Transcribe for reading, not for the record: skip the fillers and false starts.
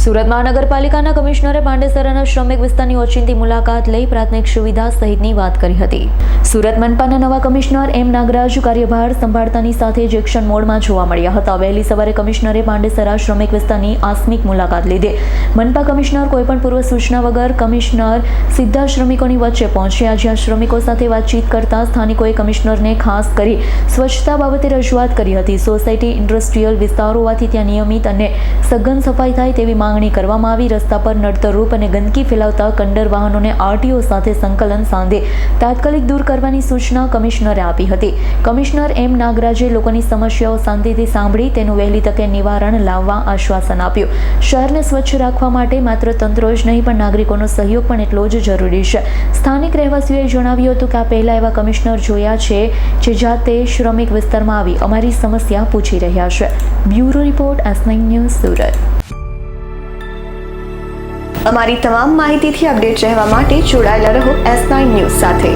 સુરત મહાનગરપાલિકાના કમિશનરે પાંડેસરાના શ્રમિક વિસ્તારની ઓચિંતી મુલાકાત લઈ પ્રાથમિક સુવિધા સહિતની વાત કરી હતી. સુરત મનપાના નવા કમિશનર એમ નાગરાજ કાર્યભાર સંભાળતાની સાથે જ એક્શન મોડમાં જોવા મળ્યા હતા. વહેલી સવારે કમિશનરે પાંડેસરા શ્રમિક વિસ્તારની આકસ્મિક મુલાકાત લીધી. મનપા કમિશનર કોઈપણ પૂર્વ સૂચના વગર કમિશનર સીધા શ્રમિકોની વચ્ચે પહોંચ્યા, જ્યાં શ્રમિકો સાથે વાતચીત કરતા સ્થાનિકોએ કમિશનરને ખાસ કરી સ્વચ્છતા બાબતે રજૂઆત કરી હતી. સોસાયટી ઇન્ડસ્ટ્રીયલ વિસ્તાર હોવાથી ત્યાં નિયમિત અને સઘન સફાઈ થાય તેવી માંગણી કરવામાં આવી. રસ્તા પર નડતરરૂપ અને ગંદકી ફેલાવતા કંડર વાહનોને આરટીઓ સાથે સંકલન સાંધે તાત્કાલિક દૂર કરવાની સૂચના કમિશનરે આપી હતી. કમિશનર એમ નાગરાજે લોકોની સમસ્યાઓ શાંતિથી સાંભળી તેનું વહેલી તકે નિવારણ લાવવા આશ્વાસન આપ્યું. શહેરને સ્વચ્છ રાખવા માટે માત્ર તંત્ર જ નહીં પણ નાગરિકોનો સહયોગ પણ એટલો જ જરૂરી છે. સ્થાનિક રહેવાસીઓએ જણાવ્યું હતું કે આ પહેલા એવા કમિશનર જોયા છે જે જાતે શ્રમિક વિસ્તારમાં આવી અમારી સમસ્યા પૂછી રહ્યા છે. Bureau report S9 news Surat. અમારી તમામ માહિતીથી અપડેટ રહેવા માટે જોડાયેલા રહો S9 ન્યૂઝ સાથે.